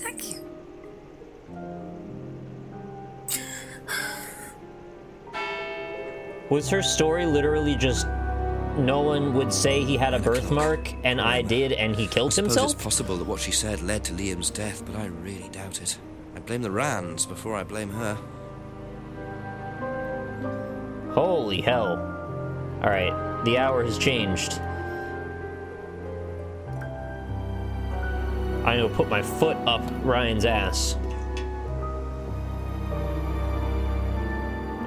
Thank you. Was her story literally just no one would say he had a birthmark, and I did, and he killed himself? It's possible that what she said led to Liam's death, but I really doubt it. I blame the Rands before I blame her. Holy hell. Alright, the hour has changed. I'm gonna put my foot up Ryan's ass.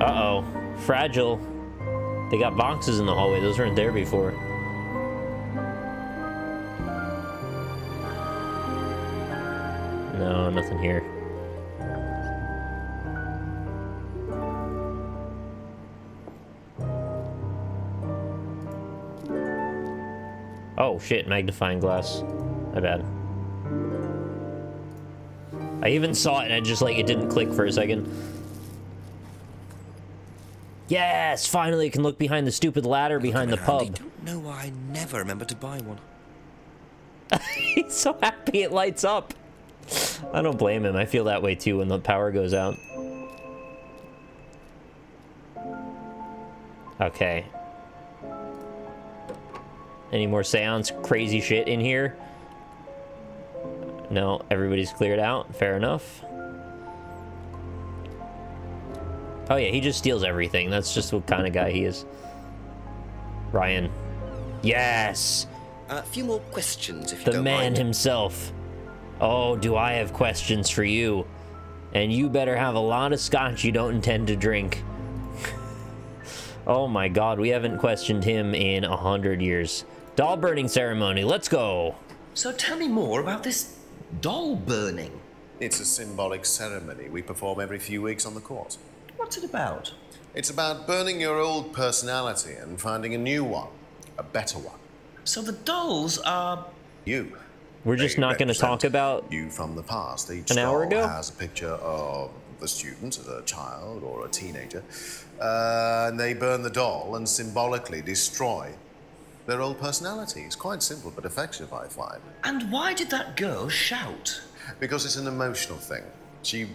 Uh-oh. Fragile. They got boxes in the hallway. Those weren't there before. No, nothing here. Oh, shit. Magnifying glass. My bad. I even saw it and I just, like, it didn't click for a second. Yes! Finally, I can look behind the stupid ladder behind the pub. I don't know why I never remember to buy one. He's so happy it lights up. I don't blame him. I feel that way too when the power goes out. Okay. Any more seance crazy shit in here? No, everybody's cleared out. Fair enough. Oh yeah, he just steals everything. That's just what kind of guy he is. Ryan. Yes! A few more questions, if you the don't man mind. himself. Oh, do I have questions for you? And you better have a lot of scotch you don't intend to drink. Oh my god, we haven't questioned him in 100 years. Doll burning ceremony, let's go! So tell me more about this doll burning. It's a symbolic ceremony we perform every few weeks on the course. What's it about? It's about burning your old personality and finding a new one, a better one. So the dolls are... You. We're just not going to talk about you from the past. Each an hour doll ago? has a picture of the student as a child or a teenager, and they burn the doll and symbolically destroy their old personality. It's quite simple but effective, I find. And why did that girl shout? Because it's an emotional thing. She's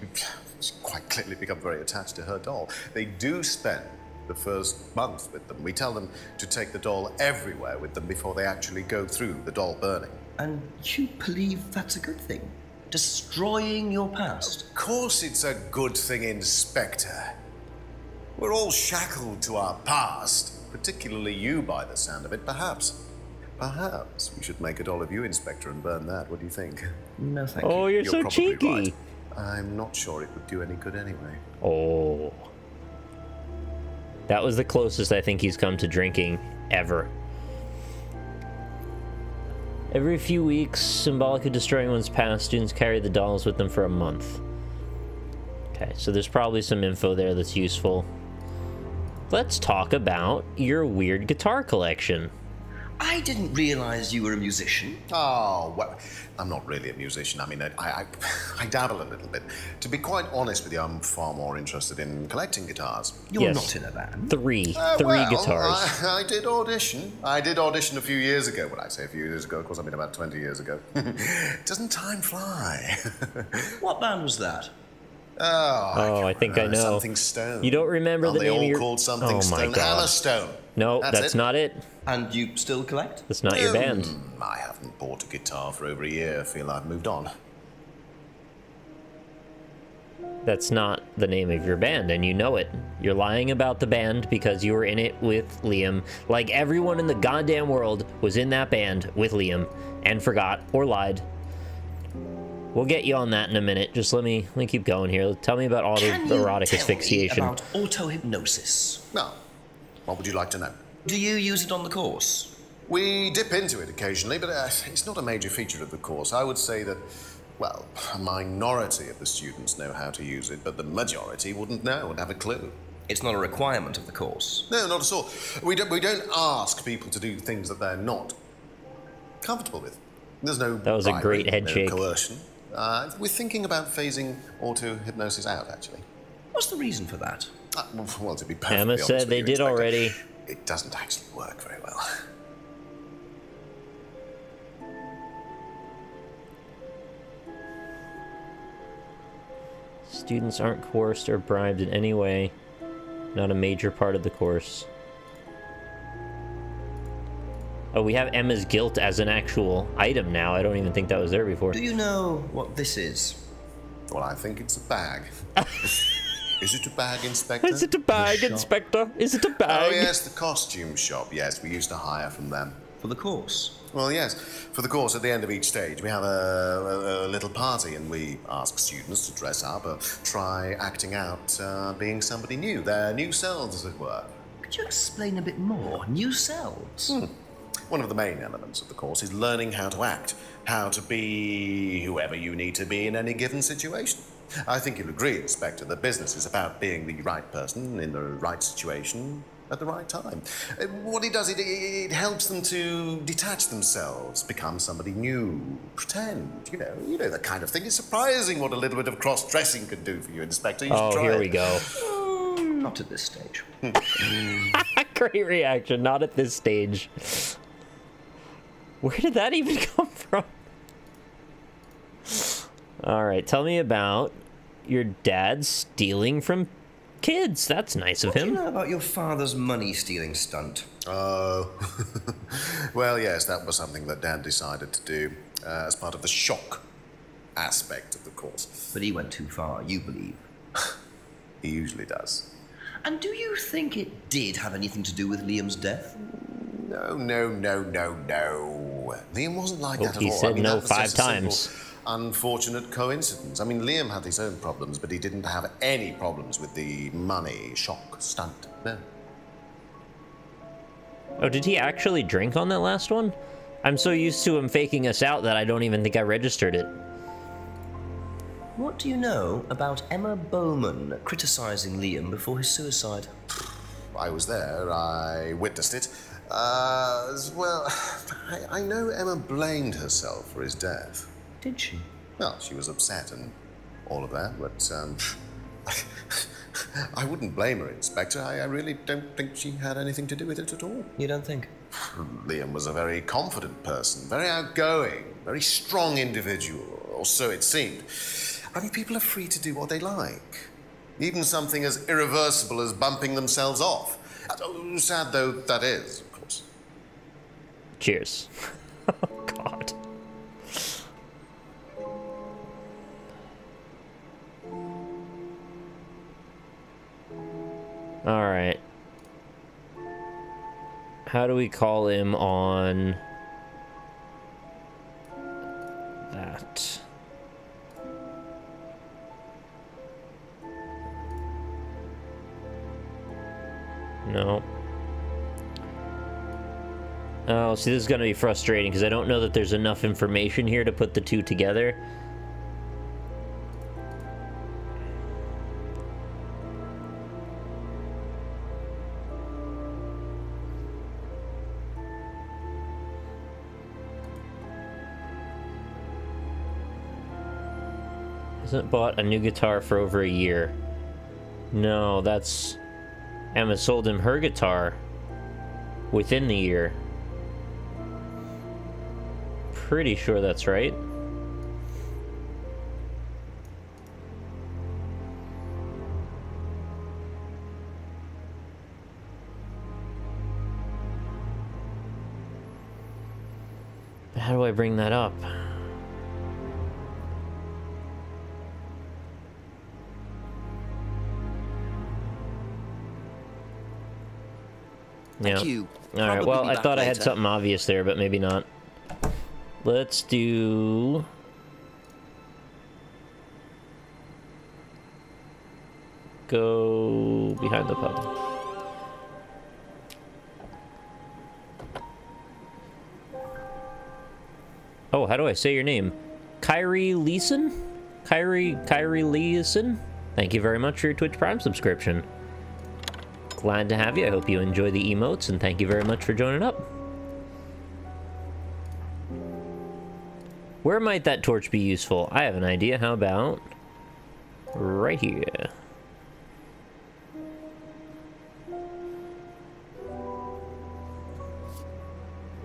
quite clearly become very attached to her doll. They do spend the first month with them. We tell them to take the doll everywhere with them before they actually go through the doll burning. And you believe that's a good thing? Destroying your past? Of course it's a good thing, Inspector. We're all shackled to our past, particularly you by the sound of it. Perhaps we should make a doll of you, Inspector, and burn that. What do you think? No, thank you. Oh, you're so probably cheeky. Right. I'm not sure it would do any good anyway. Oh. That was the closest I think he's come to drinking ever. Every few weeks, symbolic of destroying one's past, students carry the dolls with them for a month. Okay, so there's probably some info there that's useful. Let's talk about your weird guitar collection. I didn't realize you were a musician. Oh, well, I'm not really a musician. I mean, I dabble a little bit. To be quite honest with you, I'm far more interested in collecting guitars. You're not in a band. Three Well, guitars. I did audition. I did audition a few years ago. When I say a few years ago, of course, I mean about 20 years ago. Doesn't time fly? What band was that? Oh, I think I know. Something Stone. You don't remember Aren't the name they of your... all called Something Oh my Stone? God. Hammer Stone. No, that's not it. And you still collect? That's not your band. I haven't bought a guitar for over a year. I feel I've moved on. That's not the name of your band, and you know it. You're lying about the band because you were in it with Liam. Like everyone in the goddamn world was in that band with Liam and forgot or lied. We'll get you on that in a minute. Just let me keep going here. Tell me about autoerotic asphyxiation. About auto-hypnosis? No. What would you like to know? Do you use it on the course? We dip into it occasionally, but it's not a major feature of the course. I would say that, well, a minority of the students know how to use it, but the majority wouldn't know, wouldn't have a clue. It's not a requirement of the course? No, not at all. We don't ask people to do things that they're not comfortable with. There's no That was a great head no shake. coercion. We're thinking about phasing auto-hypnosis out, actually. What's the reason for that? Well, to be perfectly Emma honest said with they you, did Inspector, already. It doesn't actually work very well. Students aren't coerced or bribed in any way. Not a major part of the course. Oh, we have Emma's guilt as an actual item now. I don't even think that was there before. Do you know what this is? Well, I think it's a bag. Is it a bag, Inspector? Is it a bag, Inspector? Is it a bag? Oh, yes, the costume shop. Yes, we used to hire from them. For the course? Well, yes. For the course, at the end of each stage, we have a little party, and we ask students to dress up or try acting out being somebody new, their new selves, as it were. Could you explain a bit more? New selves? One of the main elements of the course is learning how to act, how to be whoever you need to be in any given situation. I think you'll agree, Inspector, that business is about being the right person in the right situation at the right time. What it does, it helps them to detach themselves, become somebody new, pretend, you know, that kind of thing. It's surprising what a little bit of cross-dressing can do for you, Inspector. You should try here it. we go. Not at this stage. Great reaction. Not at this stage. Where did that even come from? All right, tell me about your dad stealing from kids. That's nice of him. What do you know about your father's money-stealing stunt? Oh, well, yes, that was something that Dan decided to do as part of the shock aspect of the course. But he went too far, you believe. He usually does. And do you think it did have anything to do with Liam's death? No. Liam wasn't like that at all. He said no that was just 5 a simple, times. unfortunate coincidence. I mean, Liam had his own problems, but he didn't have any problems with the money shock stunt. No. Oh, did he actually drink on that last one? I'm so used to him faking us out that I don't even think I registered it. What do you know about Emma Bowman criticizing Liam before his suicide? I was there. I witnessed it. Well, I know Emma blamed herself for his death. Did she? Well, she was upset and all of that, but I wouldn't blame her, Inspector. I really don't think she had anything to do with it at all. You don't think? Liam was a very confident person, very outgoing, very strong individual, or so it seemed. I mean, people are free to do what they like. Even something as irreversible as bumping themselves off. Sad though that is, of course. Cheers. Oh, God. All right. How do we call him on that? No. Oh, see, this is going to be frustrating because I don't know that there's enough information here to put the two together. Hasn't bought a new guitar for over a year. No, that's... Emma sold him her guitar within the year. Pretty sure that's right. How do I bring that up? Thank you. All right, well, I thought I had something obvious there, but maybe not. Let's do... Go behind the pub. Oh, how do I say your name? Kyrie Leeson? Kyrie Leeson? Thank you very much for your Twitch Prime subscription. Glad to have you. I hope you enjoy the emotes, and thank you very much for joining up. Where might that torch be useful? I have an idea. How about right here?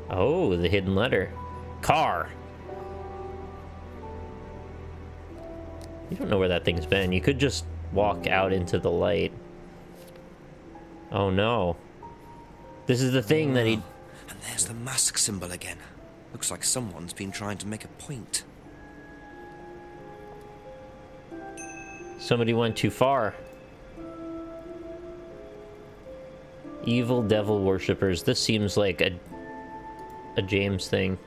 Oh, the hidden letter. Car. You don't know where that thing's been. You could just walk out into the light. Oh no. This is the thing that he... And there's the mask symbol again. Looks like someone's been trying to make a point. Somebody went too far. Evil devil worshippers. This seems like a James thing.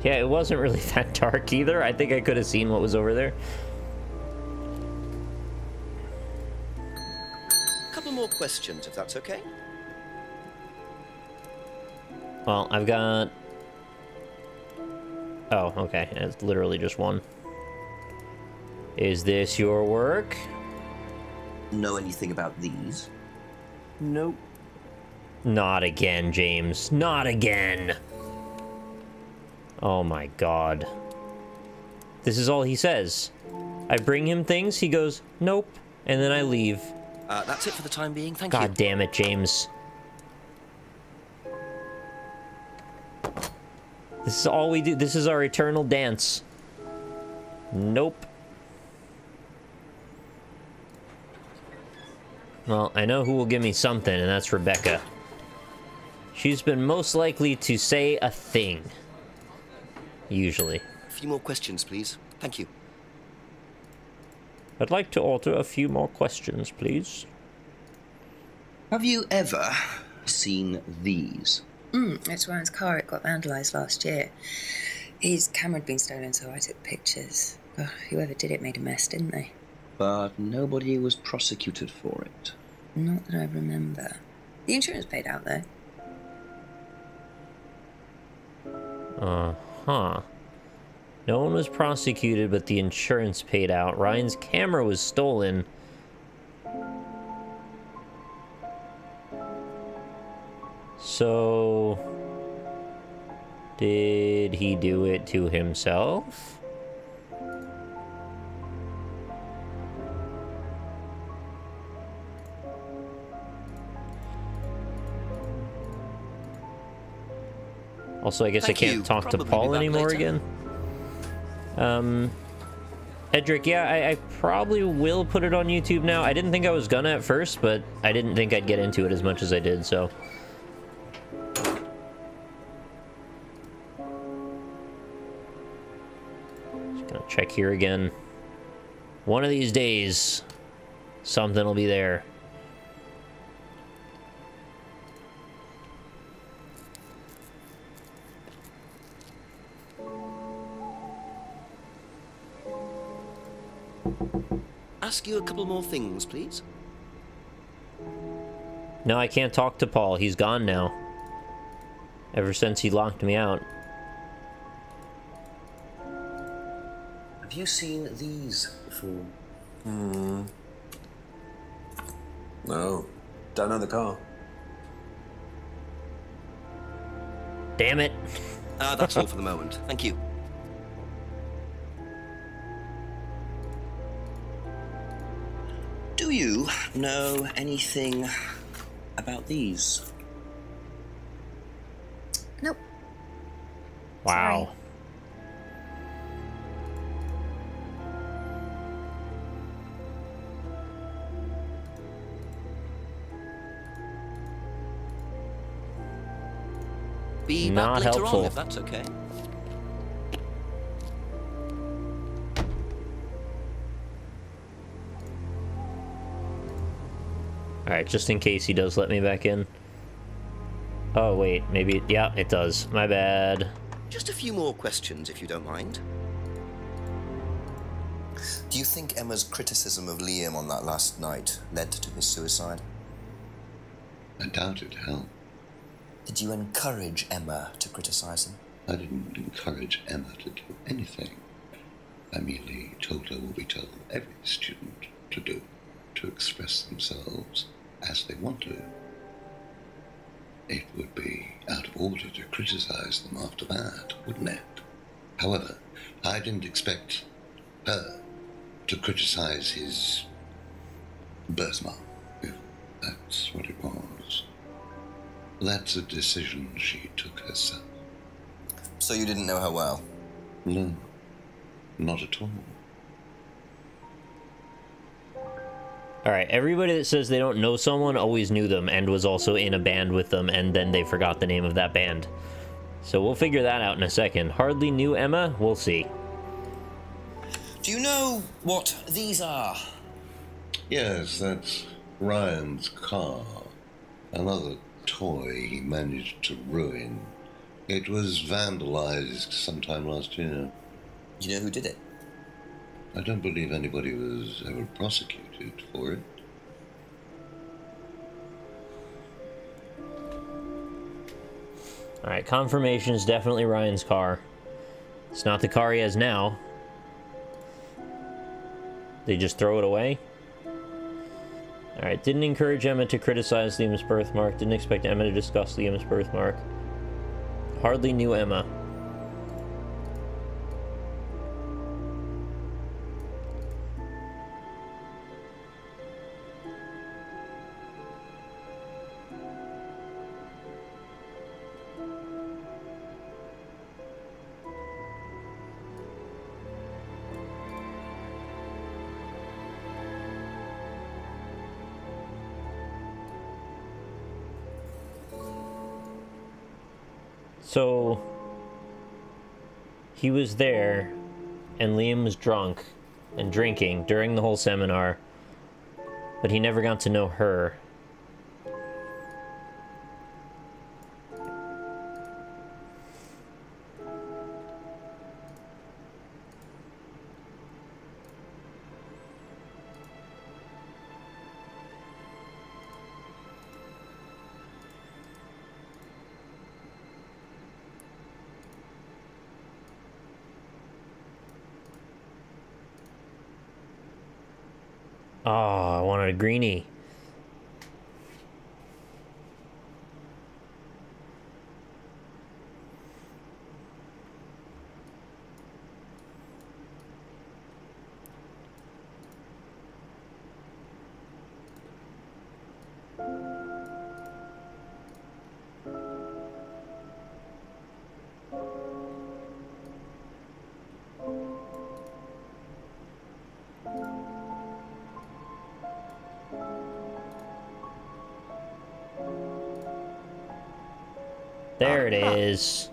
Yeah, it wasn't really that dark either. I think I could have seen what was over there. A couple more questions, if that's okay. Well, I've got... Oh, okay. It's literally just one. Is this your work? Know anything about these? Nope. Not again, James. Not again! Oh my god. This is all he says. I bring him things, he goes, nope, and then I leave. That's it for the time being, thank you. God damn it, James. This is all we do. This is our eternal dance. Nope. Well, I know who will give me something, and that's Rebecca. She's been most likely to say a thing. Usually. A few more questions, please. Thank you. I'd like to alter a few more questions, please. Have you ever seen these? It's Ryan's car. It got vandalised last year. His camera had been stolen, so I took pictures. Oh, whoever did it made a mess, didn't they? But nobody was prosecuted for it. Not that I remember. The insurance paid out, though. Huh. No one was prosecuted, but the insurance paid out. Ryan's camera was stolen. So... did he do it to himself? Also, I guess I can't talk to Paul anymore again. Edric, yeah, I probably will put it on YouTube now. I didn't think I was gonna at first, but I didn't think I'd get into it as much as I did, so... Just gonna check here again. One of these days, something will be there. Ask you a couple more things, please. No, I can't talk to Paul. He's gone now. Ever since he locked me out. Have you seen these before? No. Don't know the car. Damn it. That's all for the moment. Thank you. Do you know anything about these? Nope. Wow. Sorry. Be Not back later helpful. on, if that's okay. Alright, just in case he does let me back in. Oh, wait, maybe... yeah, it does. My bad. Just a few more questions, if you don't mind. Do you think Emma's criticism of Liam on that last night led to his suicide? I doubt it, Hal. Did you encourage Emma to criticize him? I didn't encourage Emma to do anything. I merely told her what we tell every student to do, to express themselves as they want to. It would be out of order to criticize them after that, wouldn't it? However, I didn't expect her to criticize his birthmark. That's what it was. That's a decision she took herself. So you didn't know her well? No, not at all. Alright, everybody that says they don't know someone always knew them and was also in a band with them, and then they forgot the name of that band. So we'll figure that out in a second. Hardly knew Emma? We'll see. Do you know what these are? Yes, that's Ryan's car. Another toy he managed to ruin. It was vandalized sometime last year. You know who did it? I don't believe anybody was ever prosecuted for it. Alright, confirmation is definitely Ryan's car. It's not the car he has now. They just throw it away? Alright, didn't encourage Emma to criticize Liam's birthmark. Didn't expect Emma to discuss Liam's birthmark. Hardly knew Emma. So, he was there, and Liam was drunk and drinking during the whole seminar, but he never got to know her. Oh, I wanted a greenie. There it is.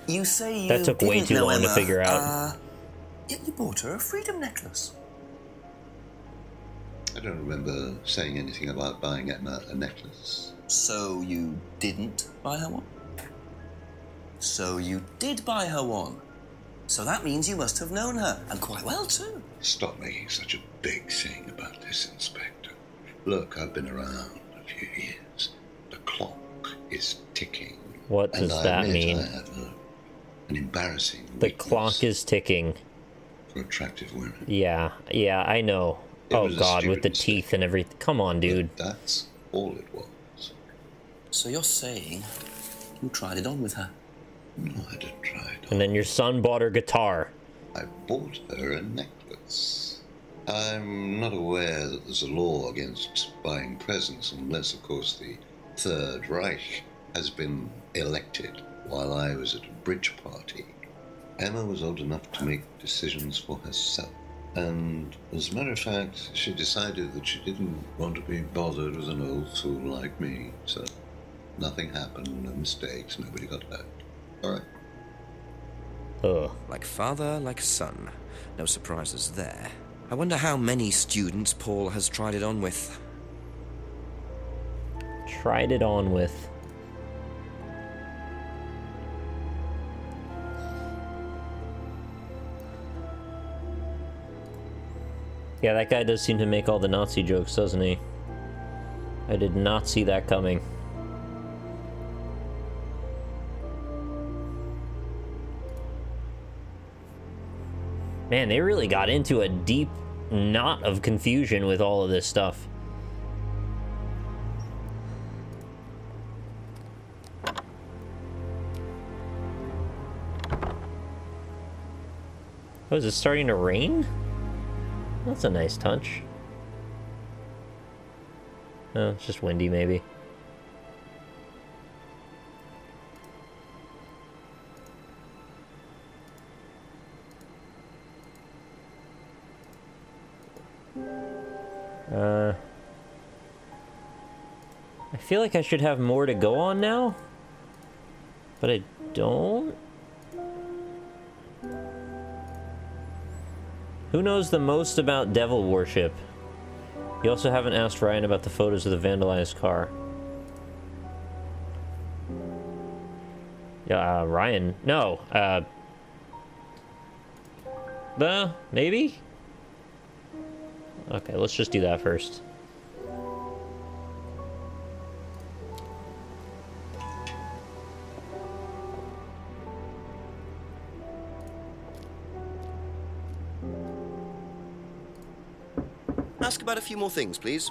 You say you That took way didn't too know long to Emma. figure out. Yet you bought her a freedom necklace. I don't remember saying anything about buying Emma a necklace. So you didn't buy her one? So you did buy her one. So that means you must have known her, and quite well too. Stop making such a big thing about this, Inspector. Look, I've been around a few years. The clock is ticking. What does that mean? I have an embarrassing The clock is ticking. for attractive women. Yeah, I know. It Oh was a god, with the stupid teeth mistake. and everything. Come on, dude. But that's all it was. So you're saying you tried it on with her? No, I didn't try it. And then your son bought her guitar. I bought her a necklace. I'm not aware that there's a law against buying presents unless, of course, the Third Reich has been elected while I was at a bridge party. Emma was old enough to make decisions for herself. And as a matter of fact, she decided that she didn't want to be bothered with an old fool like me. So nothing happened, no mistakes, nobody got hurt. All right. Ugh. Like father, like son. No surprises there. I wonder how many students Paul has tried it on with. Tried it on with. Yeah, that guy does seem to make all the Nazi jokes, doesn't he? I did not see that coming. Man, they really got into a deep knot of confusion with all of this stuff. Oh, is it starting to rain? That's a nice touch. Oh, it's just windy, maybe. I feel like I should have more to go on now, but I don't. Who knows the most about devil worship? You also haven't asked Ryan about the photos of the vandalized car. Yeah, Ryan. No. Maybe? Okay, let's just do that first. Ask about a few more things, please.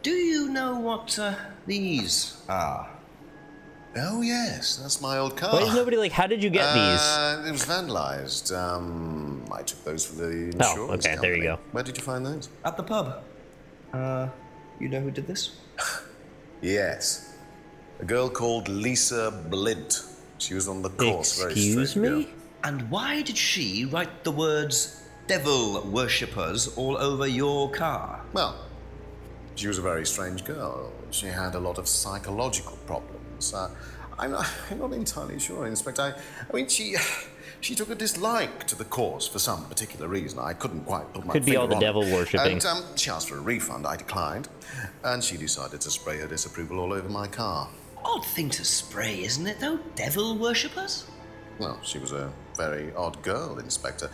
Do you know what these are? Oh, yes, that's my old car. Why is nobody like, how did you get these? It was vandalized. I took those for the insurance okay, company. there you go. Where did you find those? At the pub. You know who did this? Yes. A girl called Lisa Blint. She was on the course. Excuse me? And why did she write the words devil worshippers all over your car? Well, she was a very strange girl. She had a lot of psychological problems. I'm not entirely sure, Inspector. I mean, she took a dislike to the course for some particular reason. I couldn't quite put my Could be all the finger devil on it. worshipping. And she asked for a refund. I declined. And she decided to spray her disapproval all over my car. Odd thing to spray, isn't it, though? Devil worshippers? Well, she was a very odd girl, Inspector.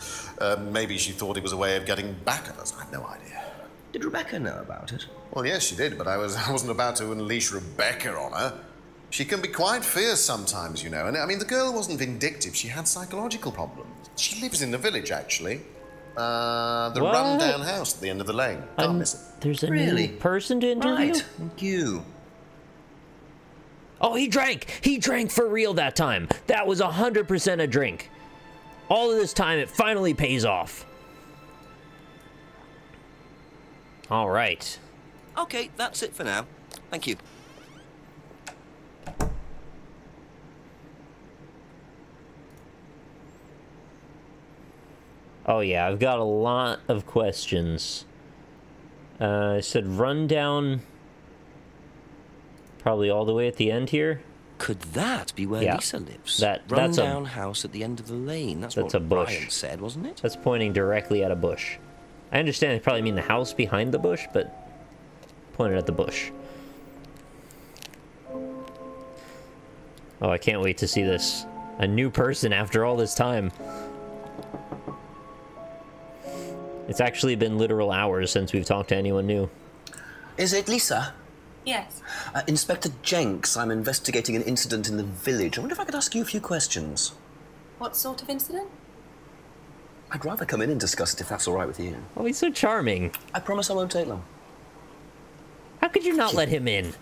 Maybe she thought it was a way of getting back at us. I have no idea. Did Rebecca know about it? Well, yes, she did, but I wasn't about to unleash Rebecca on her. She can be quite fierce sometimes, you know. And I mean, the girl wasn't vindictive. She had psychological problems. She lives in the village, actually. The run-down house at the end of the lane. Can't miss it. There's a new person to interview? Right. Thank you. Oh, he drank! He drank for real that time. That was 100% a drink. All of this time, it finally pays off. All right. Okay, that's it for now. Thank you. Oh yeah, I've got a lot of questions. I said run down probably all the way at the end here. Could that be where Lisa lives? That's Run-down house at the end of the lane. That's what a bush. Brian said, wasn't it? That's pointing directly at a bush. I understand they probably mean the house behind the bush, but pointed at the bush. Oh, I can't wait to see this. A new person after all this time. It's actually been literal hours since we've talked to anyone new. Is it Lisa? Yes. Inspector Jenks, I'm investigating an incident in the village. I wonder if I could ask you a few questions. What sort of incident? I'd rather come in and discuss it if that's all right with you. Oh, he's so charming. I promise I won't take long. How could you not let him in?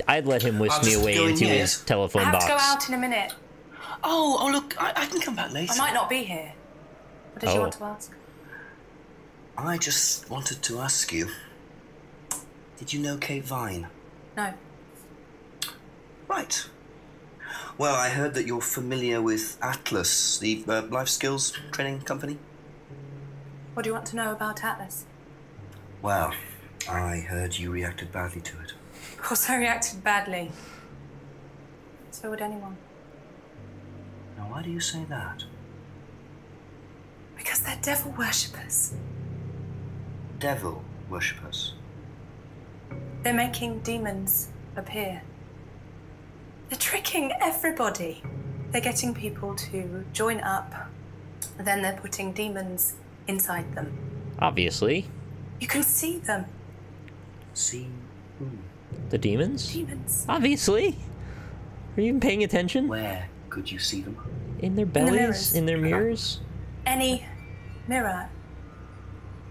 I'd let him whisk me away into his telephone box. I have to go out in a minute. Oh, look, I can come back later. I might not be here. What did you want to ask? I just wanted to ask you, did you know Kate Vine? No. Right. Well, I heard that you're familiar with Atlas, the life skills training company. What do you want to know about Atlas? Well, I heard you reacted badly to it. Of course I reacted badly. So would anyone. Now, why do you say that? Because they're devil worshippers. Devil worshippers? They're making demons appear. They're tricking everybody. They're getting people to join up, then they're putting demons inside them. Obviously. You can see them. See who? The demons? Demons. Obviously. Are you even paying attention? Where could you see them? In their bellies? In their mirrors? Any mirror.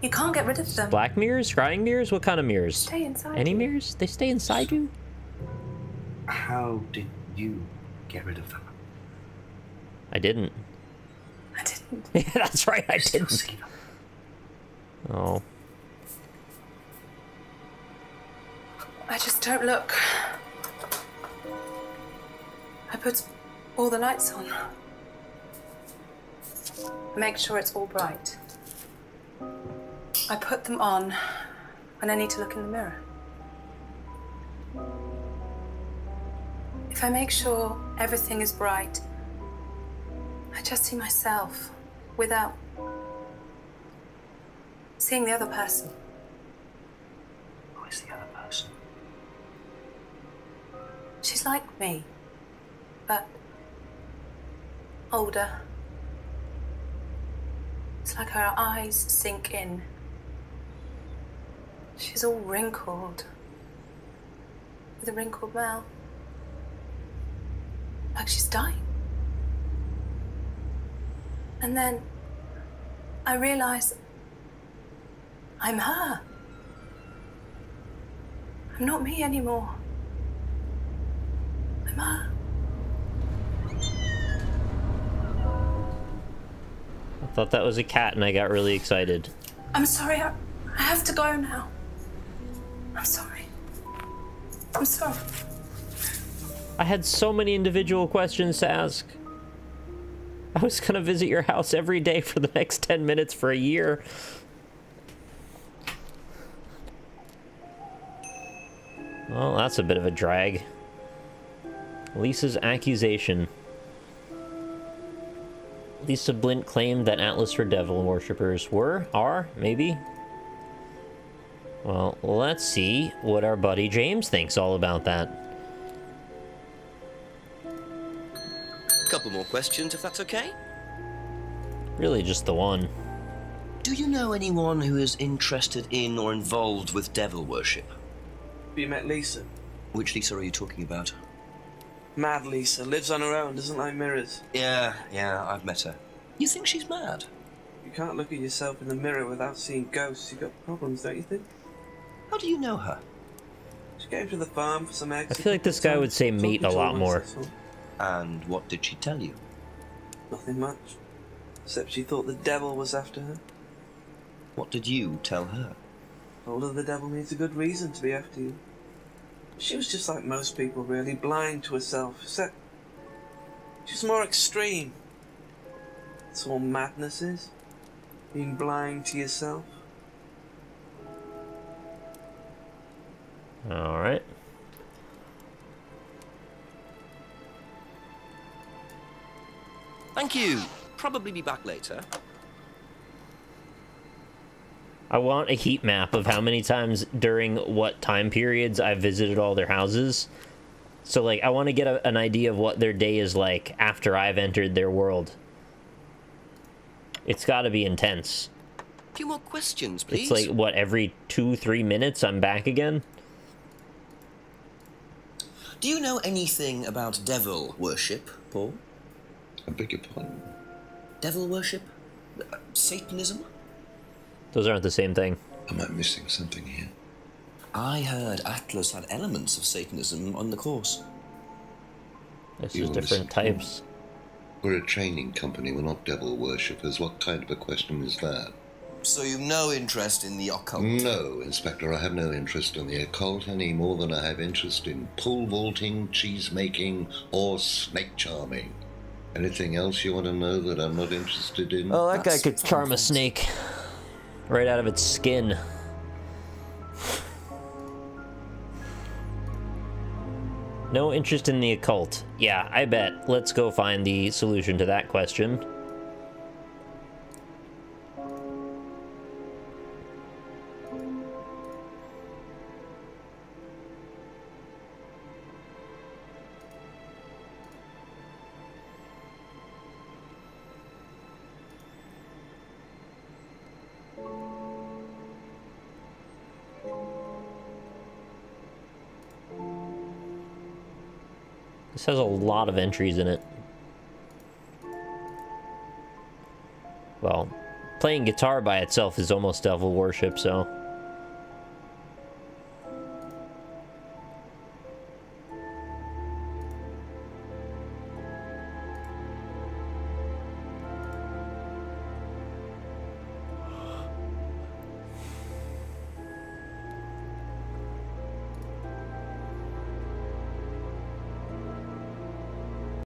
You can't get rid of them. Black mirrors? Scrying mirrors? What kind of mirrors? Stay inside. Any mirrors? They stay inside you? How did you get rid of them? I didn't. I didn't. Yeah, that's right, I didn't. Oh. I just don't look. I put all the lights on. Make sure it's all bright. I put them on when I need to look in the mirror. If I make sure everything is bright, I just see myself without seeing the other person. Who is the other person? She's like me, but older. It's like her eyes sink in. She's all wrinkled, with a wrinkled mouth, like she's dying. And then I realize I'm her. I'm not me anymore. I'm her. I thought that was a cat and I got really excited. I'm sorry, I have to go now. I'm sorry. I'm sorry. I had so many individual questions to ask. I was gonna visit your house every day for the next 10 minutes for a year. Well, that's a bit of a drag. Lisa's accusation. Lisa Blint claimed that Atlas for devil worshippers are, maybe? Well, let's see what our buddy James thinks all about that. Couple more questions, if that's okay. Really just the one. Do you know anyone who is interested in or involved with devil worship? Have you met Lisa? Which Lisa are you talking about? Mad Lisa. Lives on her own, doesn't like mirrors. Yeah, I've met her. You think she's mad? You can't look at yourself in the mirror without seeing ghosts. You've got problems, don't you think? How do you know her? She came to the farm for some eggs. I feel like this guy would say mate a lot more. And what did she tell you? Nothing much. Except she thought the devil was after her. What did you tell her? Told her the devil needs a good reason to be after you. She was just like most people, really, blind to herself. Except she was more extreme. That's all madness is. Being blind to yourself. Alright. Thank you. Probably be back later. I want a heat map of how many times during what time periods I've visited all their houses. So, like, I want to get an idea of what their day is like after I've entered their world. It's got to be intense. A few more questions, please. It's like, what, every 2-3 minutes I'm back again? Do you know anything about devil worship, Paul? I beg your pardon? Devil worship? Satanism? Those aren't the same thing. Am I missing something here? I heard Atlas had elements of Satanism on the course. This is different types. We're a training company, we're not devil worshippers. What kind of a question is that? So you've no interest in the occult? No, Inspector, I have no interest in the occult any more than I have interest in pole vaulting, cheese making, or snake charming. Anything else you want to know that I'm not interested in? Oh, that guy could charm a snake right out of its skin. No interest in the occult. Yeah, I bet. Let's go find the solution to that question. This has a lot of entries in it. Well, playing guitar by itself is almost devil worship, so...